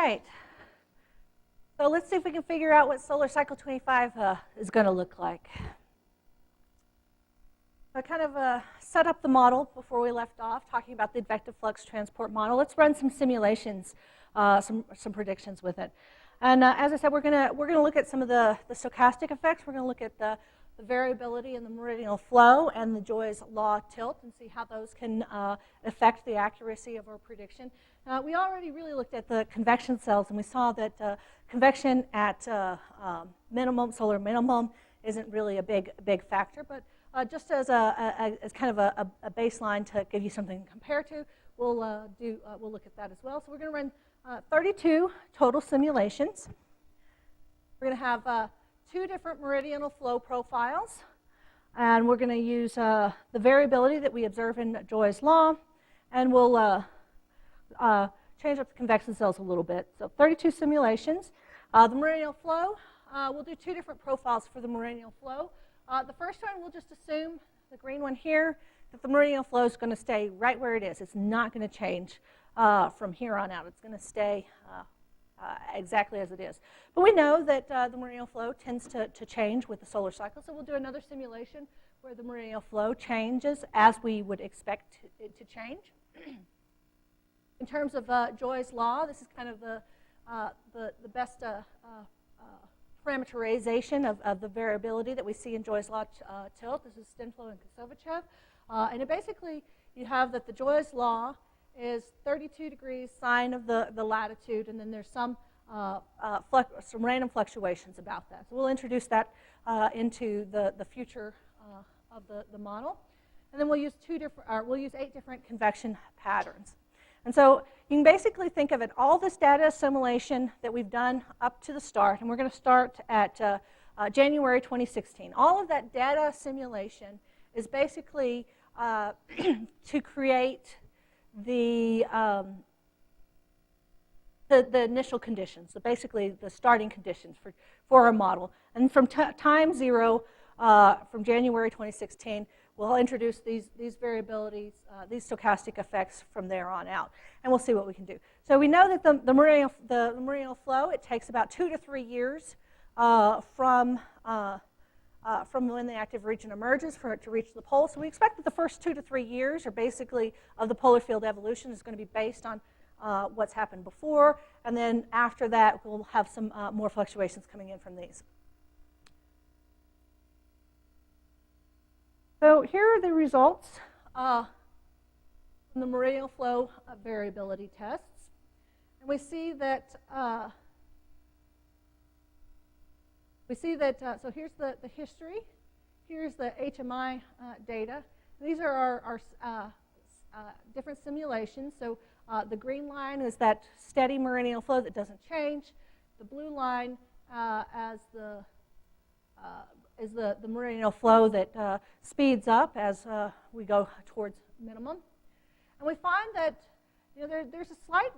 right. So let's see if we can figure out what solar cycle 25 is going to look like. I kind of set up the model before we left off, talking about the advective flux transport model. Let's run some simulations, some predictions with it. And as I said, we're gonna look at some of the stochastic effects. We're going to look at the variability in the meridional flow and the Joy's law tilt and see how those can affect the accuracy of our prediction. We already really looked at the convection cells, and we saw that convection at minimum, solar minimum, isn't really a big factor. But just as kind of a baseline to give you something to compare to, we'll look at that as well. So we're going to run 32 total simulations. We're going to have 2 different meridional flow profiles, and we're going to use the variability that we observe in Joy's law, and we'll change up the convection cells a little bit. So 32 simulations. The meridional flow, we'll do 2 different profiles for the meridional flow. The first one, we'll just assume, the green one here, that the meridional flow is going to stay right where it is. It's not going to change from here on out. It's going to stay exactly as it is. But we know that the meridional flow tends to change with the solar cycle, so we'll do another simulation where the meridional flow changes as we would expect it to change. In terms of Joy's law, this is kind of the best parameterization of the variability that we see in Joy's law tilt. This is Stenflo and Kosovachev. And it basically, you have that the Joy's law is 32 degrees sine of the latitude, and then there's some random fluctuations about that. So we'll introduce that into the future of the model. And then we'll use 8 different convection patterns. And so you can basically think of it, all this data assimilation that we've done up to the start, and we're going to start at January 2016. All of that data assimilation is basically to create the initial conditions, so basically the starting conditions for our model. And from time 0, from January 2016, we'll introduce these variabilities, these stochastic effects from there on out, and we'll see what we can do. So we know that the meridional flow, it takes about 2 to 3 years from when the active region emerges for it to reach the pole. So we expect that the first 2 to 3 years are basically of the polar field evolution is going to be based on what's happened before, and then after that we'll have some more fluctuations coming in from these. So here are the results from the meridional flow variability tests. And we see that, so here's the history. Here's the HMI data. These are our different simulations. So the green line is that steady meridional flow that doesn't change. The blue line is the meridional flow that speeds up as we go towards minimum. And we find that there's a slight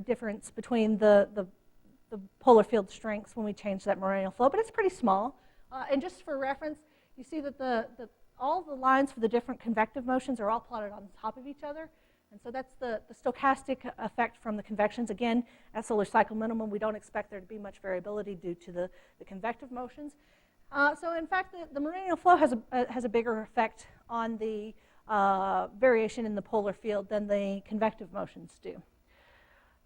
difference between the polar field strengths when we change that meridional flow, but it's pretty small. And just for reference, you see that all the lines for the different convective motions are all plotted on top of each other. And so that's the stochastic effect from the convections. Again, at solar cycle minimum, we don't expect there to be much variability due to the convective motions. So in fact, the meridional flow has a bigger effect on the variation in the polar field than the convective motions do.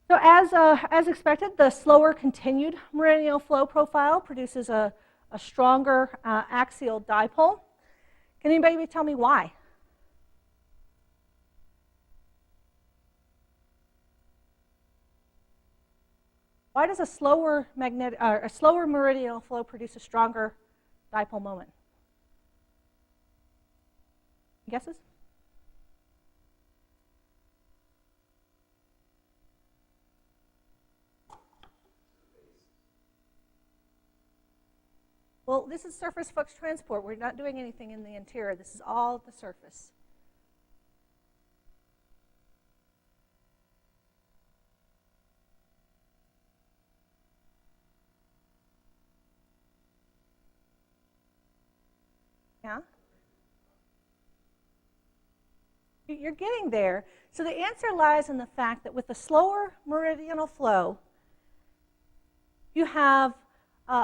So as expected, the slower continued meridional flow profile produces a stronger axial dipole. Can anybody tell me why? Why does a slower meridional flow produce a stronger dipole moment? Guesses? Well, this is surface flux transport. We're not doing anything in the interior. This is all at the surface. Yeah? You're getting there. So the answer lies in the fact that with a slower meridional flow, you have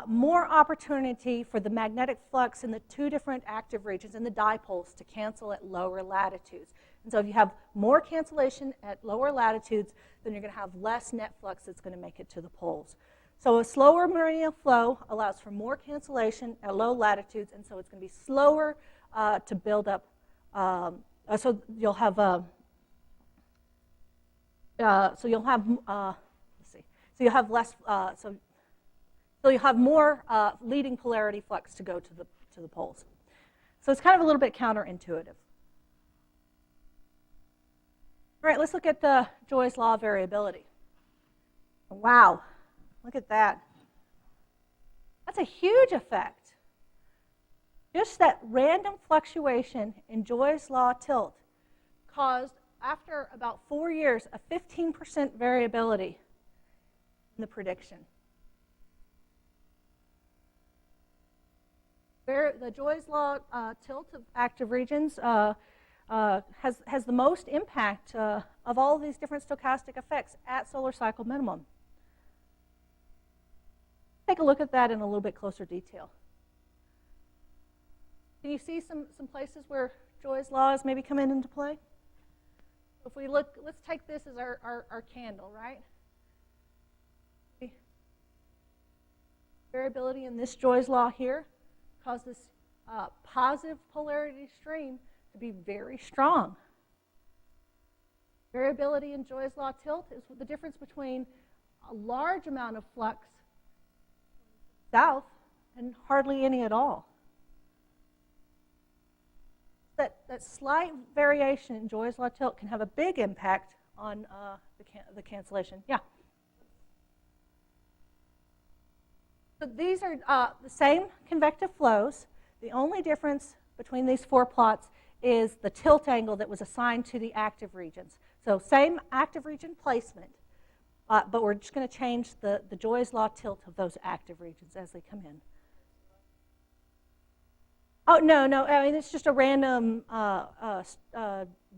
more opportunity for the magnetic flux in the two different active regions and the dipoles to cancel at lower latitudes. And so if you have more cancellation at lower latitudes, then you're going to have less net flux that's going to make it to the poles. So a slower meridional flow allows for more cancellation at low latitudes, and so it's going to be slower to build up. So you'll have let's see. So you'll have less. So you'll have more leading polarity flux to go to the poles. So it's kind of a little bit counterintuitive. All right, let's look at the Joy's law of variability. Wow, look at that. That's a huge effect. Just that random fluctuation in Joy's law tilt caused, after about 4 years, a 15% variability in the prediction. The Joy's law tilt of active regions has the most impact of all of these different stochastic effects at solar cycle minimum. Take a look at that in a little bit closer detail. Can you see some places where Joy's law is maybe coming into play? If we look, let's take this as our candle, right? Variability in this Joy's law here cause this positive polarity stream to be very strong. Variability in Joy's law tilt is the difference between a large amount of flux south and hardly any at all. That slight variation in Joy's law tilt can have a big impact on the cancellation. Yeah? So these are the same convective flows. The only difference between these four plots is the tilt angle that was assigned to the active regions. So same active region placement, but we're just going to change the Joy's law tilt of those active regions as they come in. Oh, no, I mean, it's just a random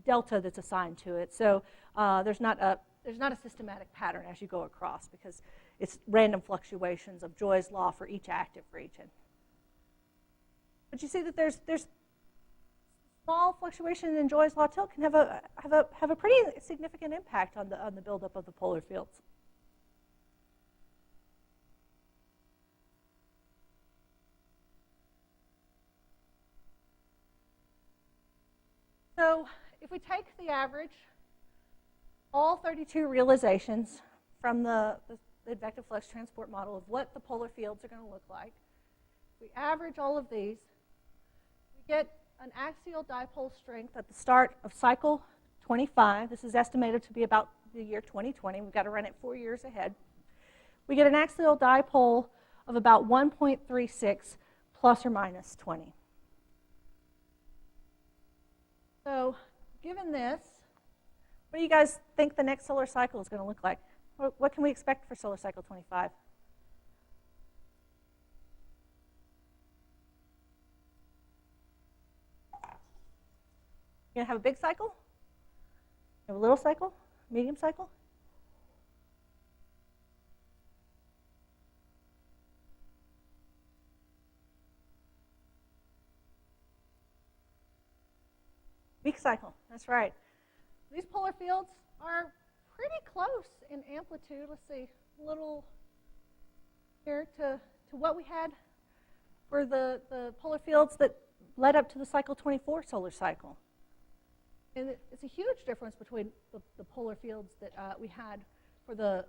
delta that's assigned to it. So there's not a systematic pattern as you go across because it's random fluctuations of Joy's law for each active region. But you see that there's small fluctuation in Joy's law tilt can have a pretty significant impact on the buildup of the polar fields. So if we take the average, all 32 realizations from the advective flux transport model of what the polar fields are going to look like, if we average all of these, we get an axial dipole strength at the start of cycle 25. This is estimated to be about the year 2020. We've got to run it 4 years ahead. We get an axial dipole of about 1.36 plus or minus 20. So given this, what do you guys think the next solar cycle is going to look like? What can we expect for solar cycle 25? You're going to have a big cycle? You have a little cycle? Medium cycle? Weak cycle, that's right. These polar fields are pretty close in amplitude. Let's see, a little here to what we had for the polar fields that led up to the cycle 24 solar cycle. And it's a huge difference between the polar fields that we had for the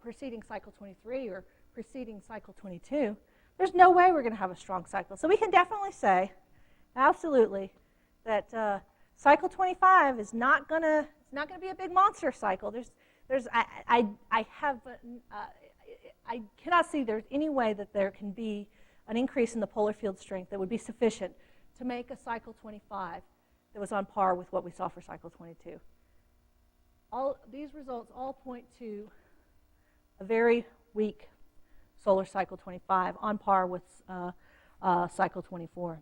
preceding cycle 23 or preceding cycle 22. There's no way we're going to have a strong cycle. So we can definitely say, absolutely, that cycle 25 is not going to be a big monster cycle. I cannot see there's any way that there can be an increase in the polar field strength that would be sufficient to make a cycle 25 that was on par with what we saw for cycle 22. All these results all point to a very weak solar cycle 25 on par with cycle 24.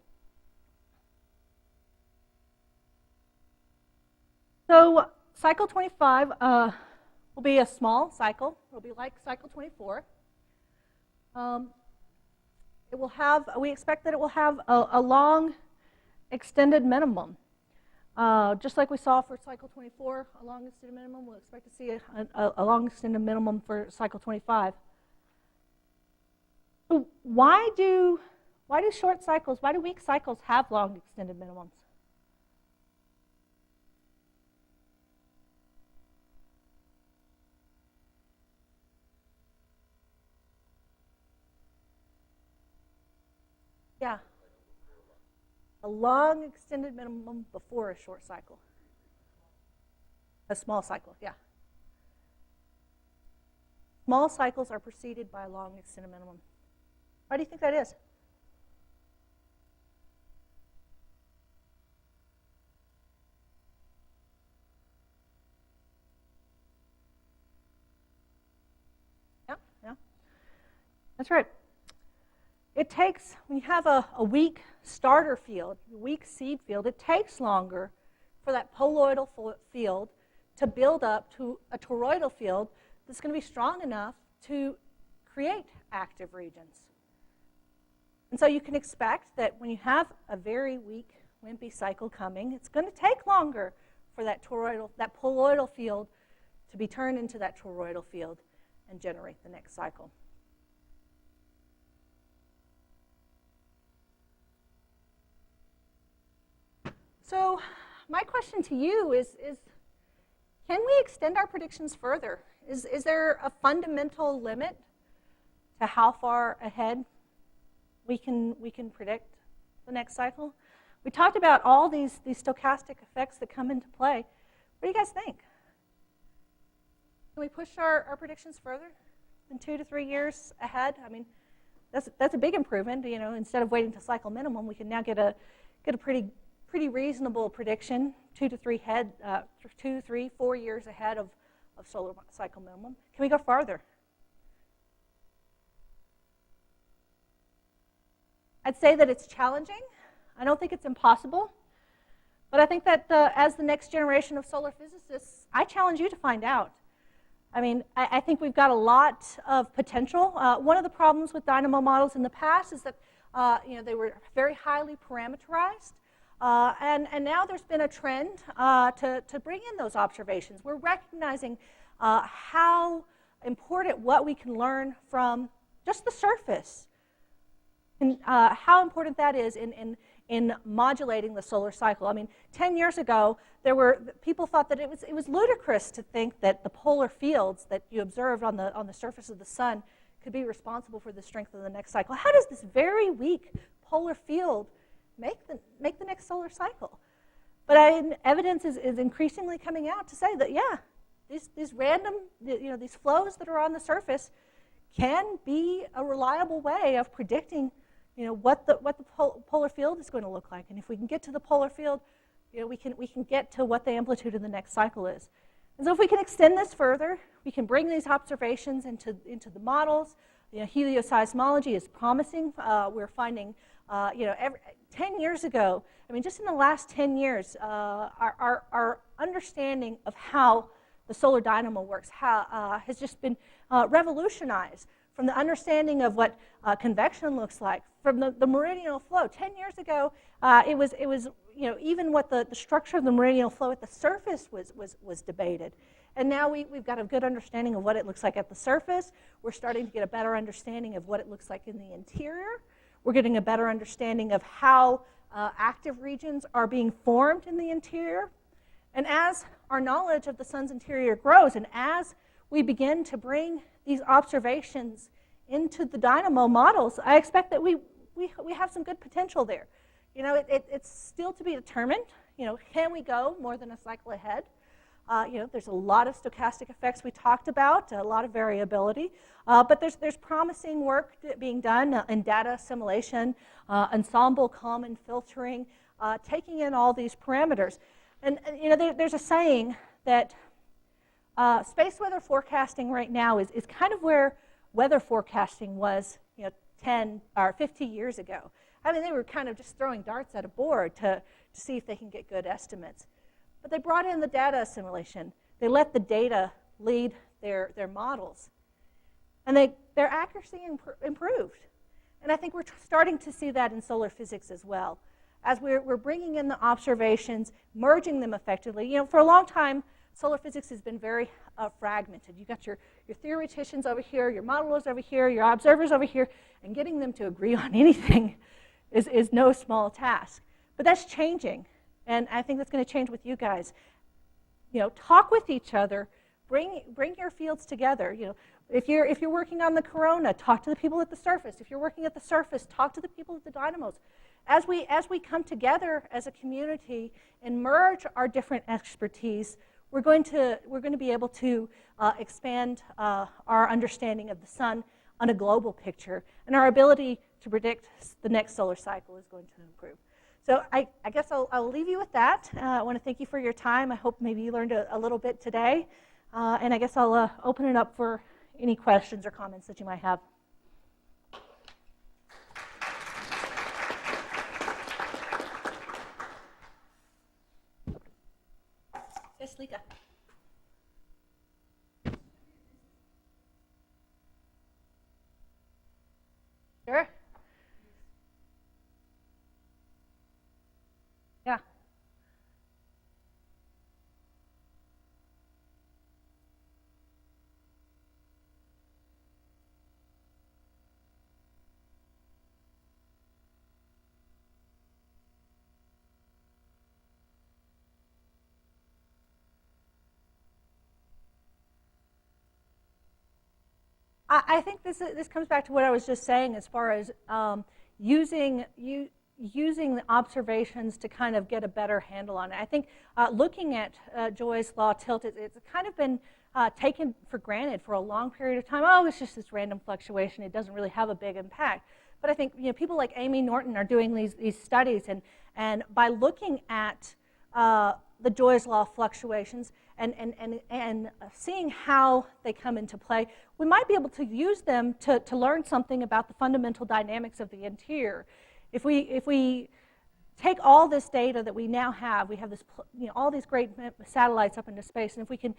So cycle 25 will be a small cycle. It'll be like cycle 24. We expect that it will have a long extended minimum. Just like we saw for cycle 24, a long extended minimum, we'll expect to see a long extended minimum for cycle 25. So why do short cycles, why do weak cycles have long extended minimums? Yeah. A long extended minimum before a short cycle. A small cycle, yeah. Small cycles are preceded by a long extended minimum. Why do you think that is? Yeah. That's right. It takes, when you have a weak starter field, a weak seed field, it takes longer for that poloidal field to build up to a toroidal field that's going to be strong enough to create active regions. And so you can expect that when you have a very weak, wimpy cycle coming, it's going to take longer for that poloidal field to be turned into that toroidal field and generate the next cycle. So my question to you is can we extend our predictions further? Is there a fundamental limit to how far ahead we can predict the next cycle? We talked about all these stochastic effects that come into play. What do you guys think? Can we push our predictions further than 2 to 3 years ahead? I mean, that's a big improvement. You know, instead of waiting to cycle minimum, we can now get a pretty reasonable prediction, 2 to 3, 4 years ahead of solar cycle minimum. Can we go farther? I'd say that it's challenging. I don't think it's impossible. But I think that as the next generation of solar physicists, I challenge you to find out. I mean, I think we've got a lot of potential. One of the problems with dynamo models in the past is that they were very highly parameterized. And now there's been a trend to bring in those observations. We're recognizing how important what we can learn from just the surface, and how important that is in modulating the solar cycle. I mean, 10 years ago, people thought that it was ludicrous to think that the polar fields that you observed on the surface of the sun could be responsible for the strength of the next cycle. How does this very weak polar field make the next solar cycle? But evidence is increasingly coming out to say that, yeah, these random, these flows that are on the surface can be a reliable way of predicting, what the polar field is going to look like. And if we can get to the polar field, we can get to what the amplitude of the next cycle is. And so if we can extend this further, we can bring these observations into the models. Helioseismology is promising. We're finding, 10 years ago, I mean, just in the last 10 years, our understanding of how the solar dynamo works has just been revolutionized. From the understanding of what convection looks like, from the meridional flow. 10 years ago, it was even what the structure of the meridional flow at the surface was debated. And now we've got a good understanding of what it looks like at the surface. We're starting to get a better understanding of what it looks like in the interior. We're getting a better understanding of how active regions are being formed in the interior. And as our knowledge of the sun's interior grows, and as we begin to bring these observations into the dynamo models, I expect that we have some good potential there. It's still to be determined. Can we go more than a cycle ahead? There's a lot of stochastic effects we talked about, a lot of variability, but there's promising work being done in data assimilation, ensemble common filtering, taking in all these parameters. And there's a saying that space weather forecasting right now is kind of where weather forecasting was 10 or 50 years ago. I mean, they were kind of just throwing darts at a board to see if they can get good estimates. but they brought in the data assimilation. They let the data lead their models. And their accuracy improved. And I think we're starting to see that in solar physics as well. As we're bringing in the observations, merging them effectively. You know, for a long time, solar physics has been very fragmented. You've got your theoreticians over here, your modelers over here, your observers over here, and getting them to agree on anything is no small task. But that's changing, and I think that's going to change with you guys. You know, talk with each other, bring your fields together. You know, if you're working on the corona, talk to the people at the surface. If you're working at the surface, talk to the people at the dynamos. As we come together as a community and merge our different expertise, we're going to be able to expand our understanding of the sun on a global picture, and our ability to predict the next solar cycle is going to improve. So I guess I'll leave you with that. I want to thank you for your time. I hope maybe you learned a little bit today, and I guess I'll open it up for any questions or comments that you might have. Yes, Lika. Sure. Yeah. I think this comes back to what I was just saying as far as using the observations to kind of get a better handle on it. I think looking at Joy's law tilt, it's kind of been taken for granted for a long period of time. Oh, it's just this random fluctuation. It doesn't really have a big impact. But I think people like Amy Norton are doing these studies, and by looking at the Joy's law fluctuations and seeing how they come into play, we might be able to use them to learn something about the fundamental dynamics of the interior. If we take all this data that we now have, we have this, all these great satellites up into space, and if we can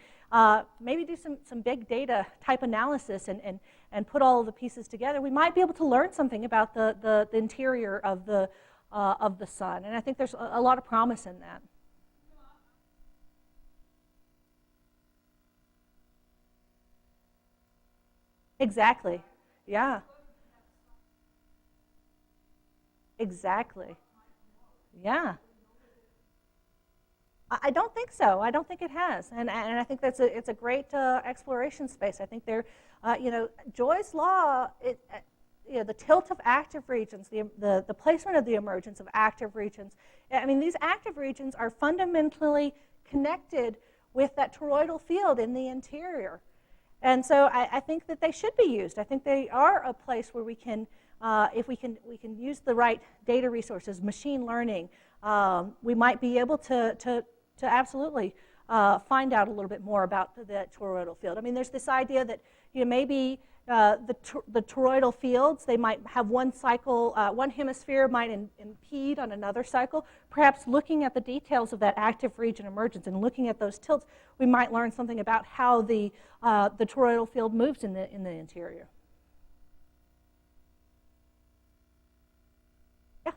maybe do some big data type analysis and put all of the pieces together, we might be able to learn something about the interior of the sun. And I think there's a lot of promise in that. Exactly. Yeah. Exactly. Yeah. I don't think so. I don't think it has, and I think it's a great exploration space. I think Joy's law, the tilt of active regions, the placement of the emergence of active regions. I mean, these active regions are fundamentally connected with that toroidal field in the interior. And so I think that they should be used. I think they are a place where we can, if we can use the right data resources, machine learning, we might be able to absolutely find out a little bit more about the toroidal field. I mean, there's this idea that maybe the toroidal fields, they might have one cycle, one hemisphere might impede on another cycle. Perhaps looking at the details of that active region emergence and looking at those tilts, we might learn something about how the toroidal field moves in the interior. Yeah.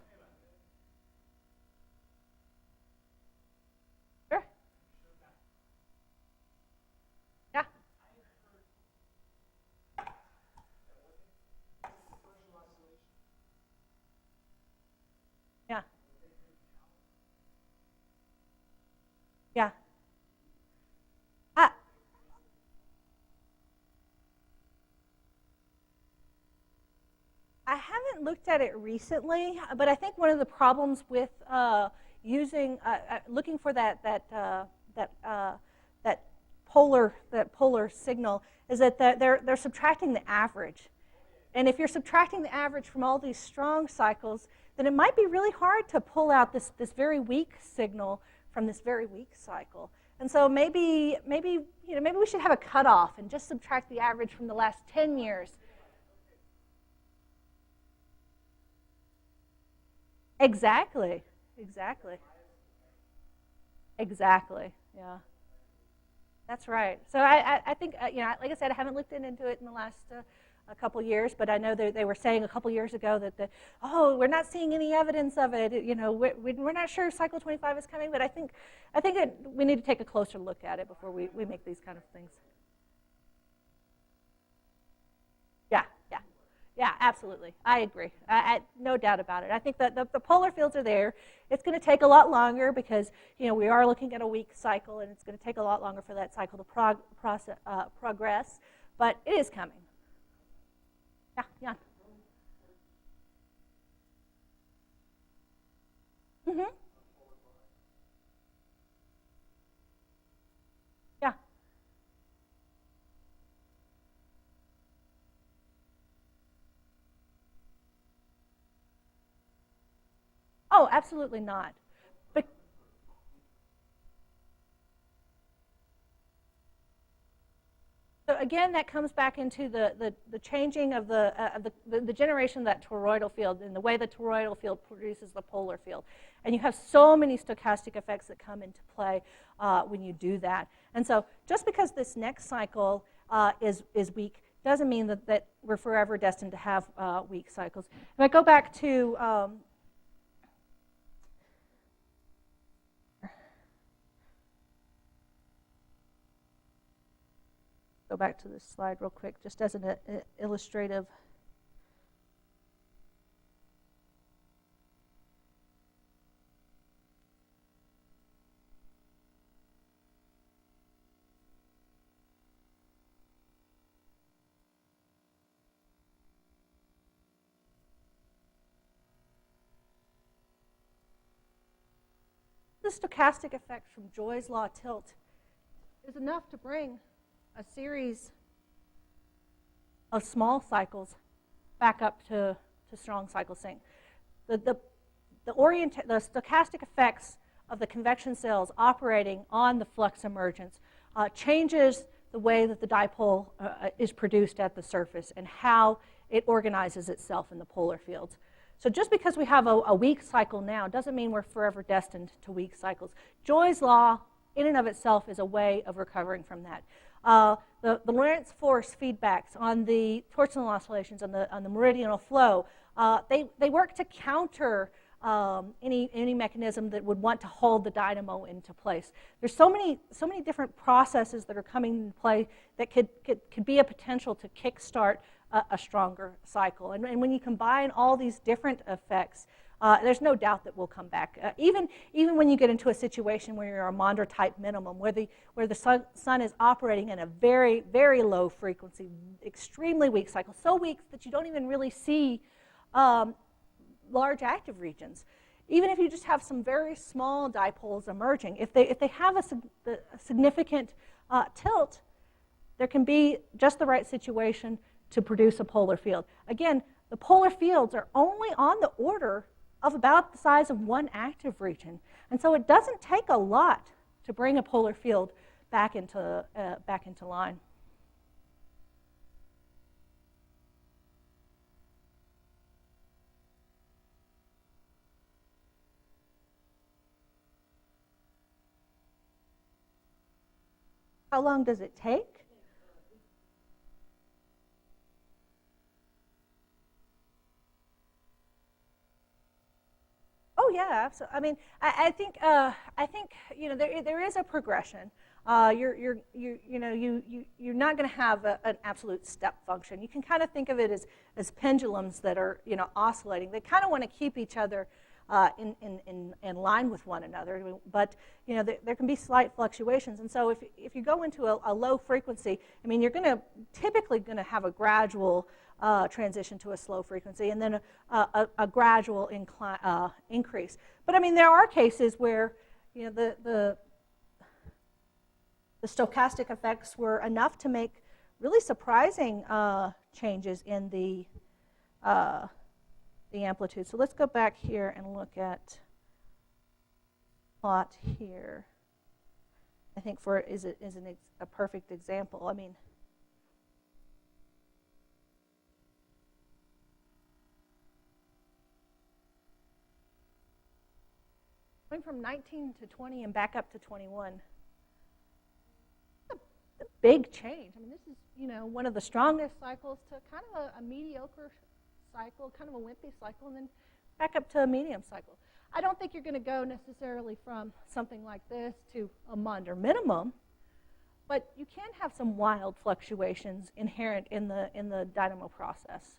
Sure. Yeah. Yeah. Yeah. I haven't looked at it recently, but I think one of the problems with looking for that polar signal is that they're subtracting the average, and if you're subtracting the average from all these strong cycles, then it might be really hard to pull out this very weak signal from this very weak cycle. And so maybe we should have a cutoff and just subtract the average from the last 10 years. Exactly. Exactly. Yeah. That's right. So I think, like I said, I haven't looked into it in the last a couple years, but I know they were saying a couple years ago that, we're not seeing any evidence of it. We're not sure cycle 25 is coming, but I think we need to take a closer look at it before we make these kind of things. Yeah, yeah. Yeah, absolutely. I agree. No doubt about it. I think that the polar fields are there. It's going to take a lot longer because we are looking at a weak cycle, and it's going to take a lot longer for that cycle to progress. But it is coming. Yeah, yeah. Mm-hmm. Yeah. Oh, absolutely not. But so again, that comes back into the changing of the generation of that toroidal field and the way the toroidal field produces the polar field. And you have so many stochastic effects that come into play when you do that. And so just because this next cycle is weak doesn't mean that we're forever destined to have weak cycles. If I go back to this slide real quick, just as an illustrative. The stochastic effect from Joy's law tilt is enough to bring a series of small cycles back up to strong cycle sync. The stochastic effects of the convection cells operating on the flux emergence changes the way that the dipole is produced at the surface and how it organizes itself in the polar fields. So just because we have a weak cycle now doesn't mean we're forever destined to weak cycles. Joy's law, in and of itself, is a way of recovering from that. The Lorentz force feedbacks on the torsional oscillations on the meridional flow, they work to counter any mechanism that would want to hold the dynamo into place. There's so many different processes that are coming into play that could be a potential to kickstart a stronger cycle. And when you combine all these different effects, there's no doubt that we'll come back. Even when you get into a situation where you're a Maunder type minimum, where the sun is operating in a very, very low frequency, extremely weak cycle, so weak that you don't even really see large active regions. Even if you just have some very small dipoles emerging, if they have a significant tilt, there can be just the right situation to produce a polar field. Again, the polar fields are only on the order of about the size of one active region. And so it doesn't take a lot to bring a polar field back into line. How long does it take? Oh yeah, absolutely. I mean, I think there is a progression. You're not going to have an absolute step function. You can kind of think of it as pendulums that are oscillating. They kind of want to keep each other in line with one another, but there can be slight fluctuations. And so if you go into a low frequency, I mean, you're typically going to have a gradual transition to a slow frequency, and then a gradual increase. But I mean, there are cases where the stochastic effects were enough to make really surprising changes in the amplitude. So let's go back here and look at plot here. I think is a perfect example. I mean, Going from 19 to 20 and back up to 21. A big change. I mean, this is, one of the strongest cycles to kind of a mediocre cycle, kind of a wimpy cycle, and then back up to a medium cycle. I don't think you're going to go necessarily from something like this to a Maunder minimum, but you can have some wild fluctuations inherent in the dynamo process.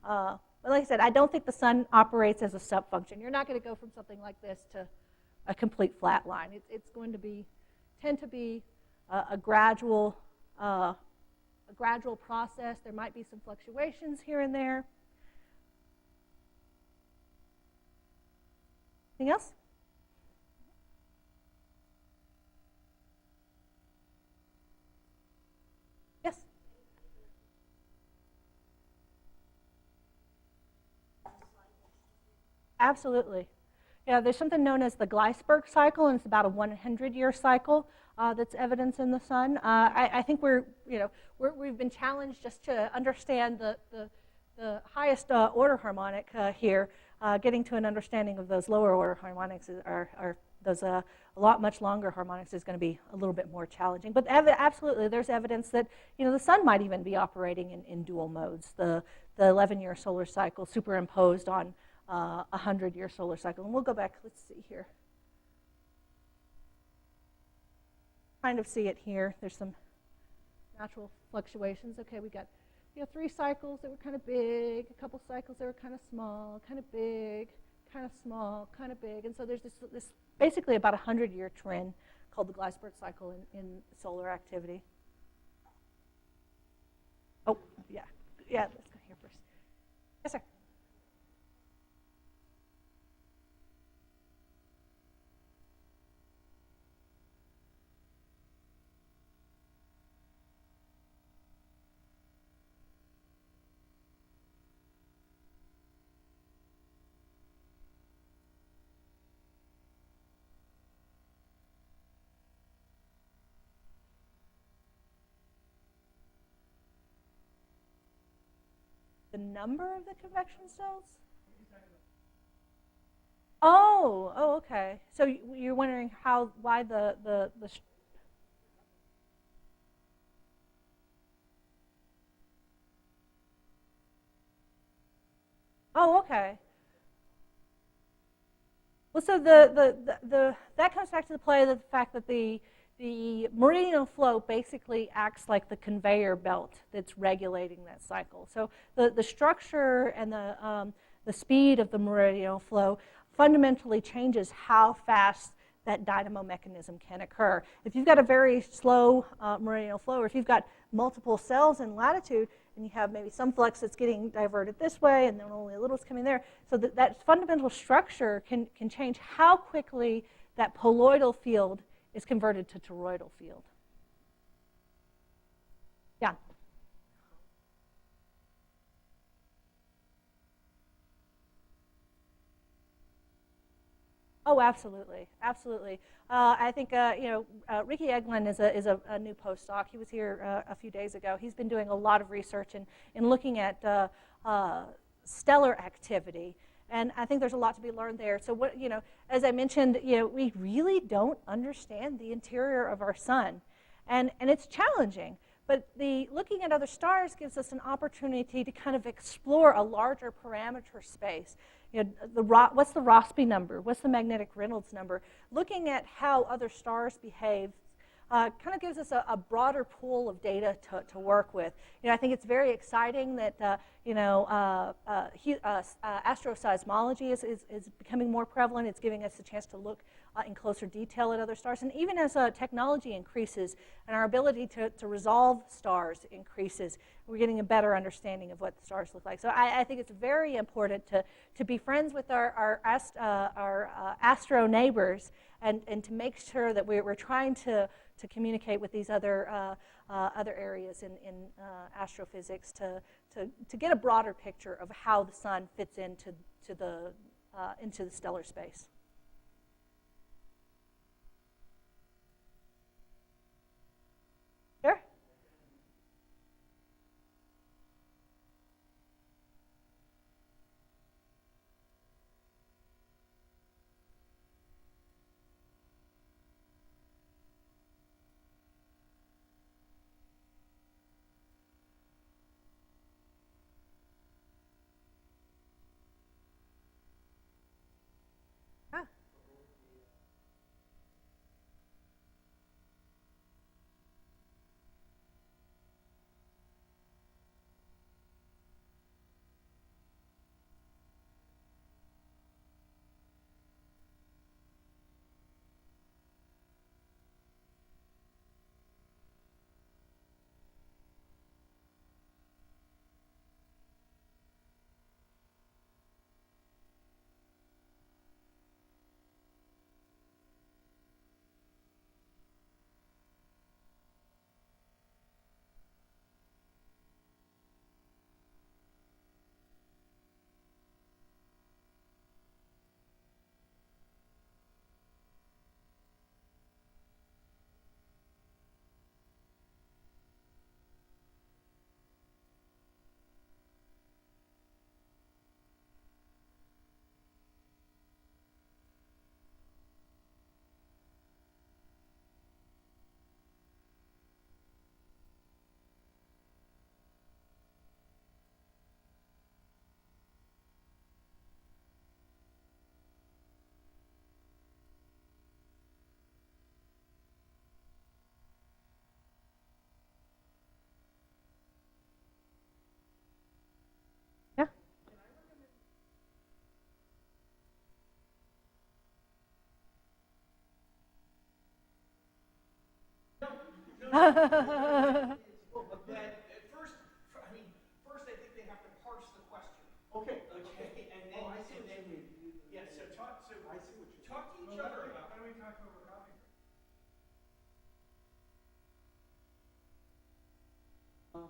But like I said, I don't think the sun operates as a step function. You're not going to go from something like this to a complete flat line. It's going to tend to be a gradual process. There might be some fluctuations here and there. Anything else? Yes? Absolutely. Yeah, there's something known as the Gleisberg cycle, and it's about a 100-year cycle that's evidence in the sun. I think we've been challenged just to understand the highest order harmonic here. Getting to an understanding of those lower order harmonics are those much longer harmonics is going to be a little bit more challenging. But absolutely, there's evidence that the sun might even be operating in dual modes. The 11-year solar cycle superimposed on a 100-year solar cycle. And we'll go back. Let's see here. Kind of see it here. There's some natural fluctuations. Okay, we got 3 cycles that were kind of big, a couple cycles that were kind of small, kind of big, kind of small, kind of big. And so there's this basically about a 100-year trend called the Gleisberg cycle in solar activity. Oh, yeah. Yeah, let's go here first. Yes, sir. The number of the convection cells? Oh, okay. So you're wondering why the Oh, okay. Well, so that comes back to the play of the fact that the meridional flow basically acts like the conveyor belt that's regulating that cycle. So the structure and the speed of the meridional flow fundamentally changes how fast that dynamo mechanism can occur. If you've got a very slow meridional flow, or if you've got multiple cells in latitude, and you have maybe some flux that's getting diverted this way, and then only a little is coming there, so that fundamental structure can change how quickly that poloidal field is converted to toroidal field. Yeah. Oh, absolutely, absolutely. I think Ricky Eglin is a new postdoc. He was here a few days ago. He's been doing a lot of research in looking at stellar activity, and I think there's a lot to be learned there. So what as I mentioned, we really don't understand the interior of our sun, and it's challenging. But looking at other stars gives us an opportunity to kind of explore a larger parameter space. What's the Rossby number? What's the magnetic Reynolds number? Looking at how other stars behave kind of gives us a broader pool of data to work with. I think it's very exciting that astroseismology is becoming more prevalent. It's giving us a chance to look in closer detail at other stars. And even as technology increases and our ability to resolve stars increases, we're getting a better understanding of what the stars look like. So I think it's very important to be friends with our astro neighbors and to make sure that we're trying to communicate with these other areas in astrophysics to get a broader picture of how the sun fits into the stellar space. Sure. But then, at first, first I think they have to parse the question. Okay. Okay, and then, I see what you mean. Yeah, so talk to I see what you talk to each other about. How do we talk over coffee break? But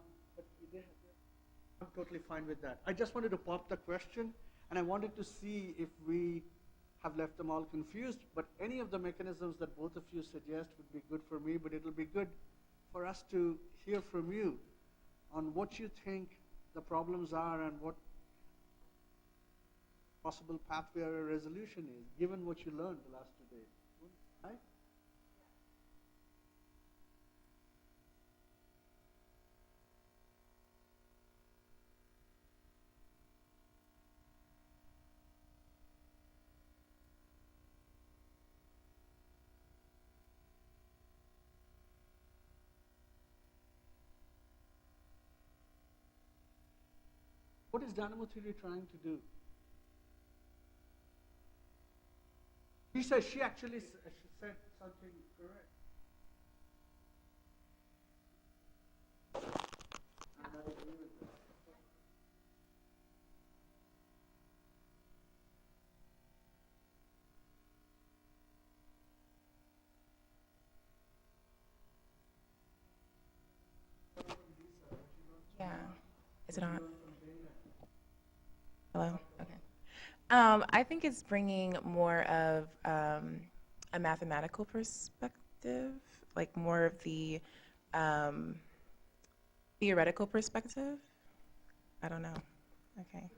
I'm totally fine with that. I just wanted to pop the question, and I wanted to see if we have left them all confused, but any of the mechanisms that both of you suggest would be good for me, but it'll be good for us to hear from you on what you think the problems are and what possible pathway or resolution is, given what you learned the last 2 days. Right? What is dynamo theory trying to do? She says she actually she said something correct. And I agree with that. Yeah. Is it on? Hello? Okay. I think it's bringing more of a mathematical perspective, like more of the theoretical perspective. I don't know. Okay.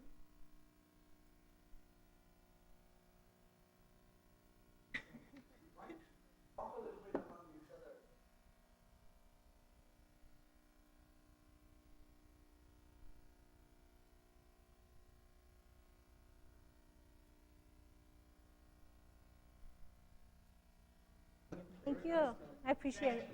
Thank you. I appreciate it.